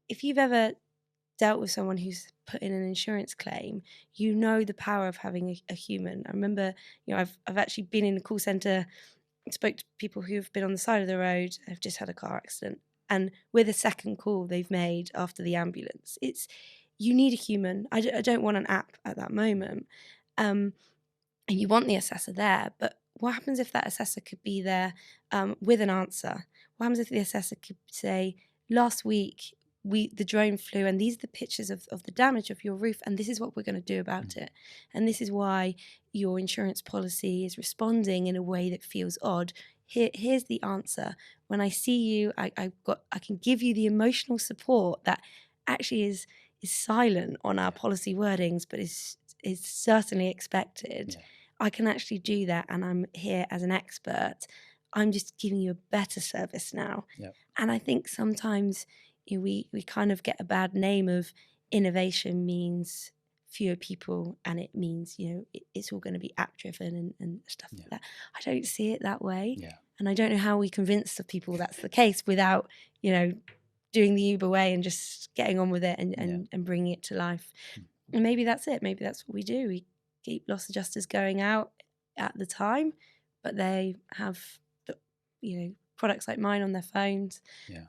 if you've ever dealt with someone who's put in an insurance claim, you know the power of having a human. I remember, I've actually been in a call centre, spoke to people who've been on the side of the road, have just had a car accident, and we're the second call they've made after the ambulance. You need a human. I don't want an app at that moment. And you want the assessor there, but what happens if that assessor could be there with an answer? What happens if the assessor could say, last week the drone flew and these are the pictures of the damage of your roof and this is what we're going to do about it. And this is why your insurance policy is responding in a way that feels odd. Here's the answer. When I see you, I can give you the emotional support that actually is silent on our policy wordings, but is certainly expected. Yeah. I can actually do that, and I'm here as an expert. I'm just giving you a better service now. Yep. And I think sometimes we kind of get a bad name of innovation means fewer people, and it means it's all going to be app driven and stuff like that. I don't see it that way, and I don't know how we convince the people that's the case without doing the Uber way and just getting on with it and bringing it to life. And maybe that's it. Maybe that's what we do. We keep loss adjusters going out at the time, but they have products like mine on their phones,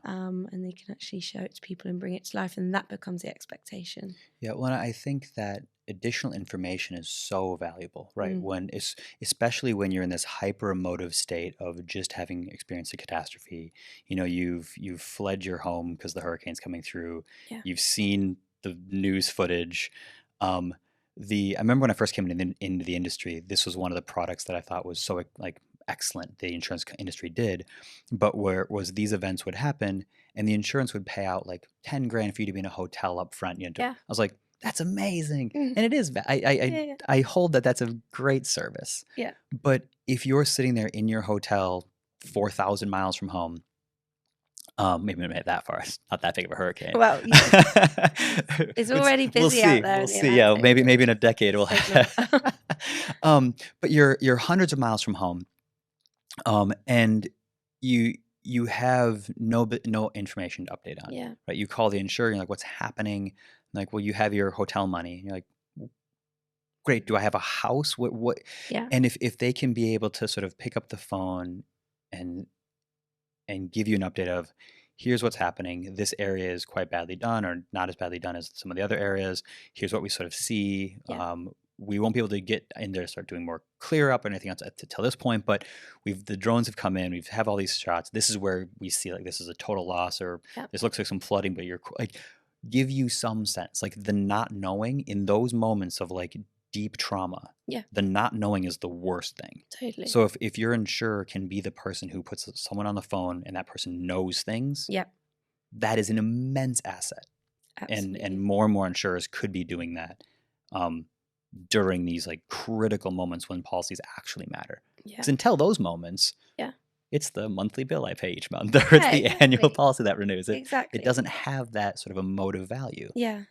and they can actually show it to people and bring it to life, and that becomes the expectation. Yeah, well, I think that additional information is so valuable, right? Especially when you're in this hyper emotive state of just having experienced a catastrophe. You've fled your home because the hurricane's coming through. Yeah. You've seen the news footage. I remember when I first came into the industry, this was one of the products that I thought was so excellent the insurance industry did, but where it was these events would happen and the insurance would pay out like $10,000 for you to be in a hotel up front. I was like, that's amazing. And it is. I hold that that's a great service. Yeah. But if you're sitting there in your hotel 4,000 miles from home, maybe not that far. It's not that big of a hurricane. Well, it's already busy out there. We'll see. Yeah, maybe in a decade we'll have. But you're hundreds of miles from home, and you have no information to update on. Yeah. Right. You call the insurer. You're like, what's happening? Like, well, you have your hotel money. You're like, great. Do I have a house? What? Yeah. And if they can be able to sort of pick up the phone and give you an update of, here's what's happening. This area is quite badly done or not as badly done as some of the other areas. Here's what we sort of see. Yeah. We won't be able to get in there to start doing more clear up or anything else till this point, but the drones have come in. We have all these shots. This is where we see like this is a total loss or this looks like some flooding, but you're like, give you some sense, like the not knowing in those moments of like deep trauma. Yeah. The not knowing is the worst thing. Totally. So if your insurer can be the person who puts someone on the phone and that person knows things, that is an immense asset. Absolutely. And more insurers could be doing that during these like critical moments when policies actually matter. Because until those moments, it's the monthly bill I pay each month, or it's the annual policy that renews. It doesn't have that sort of emotive value. Yeah,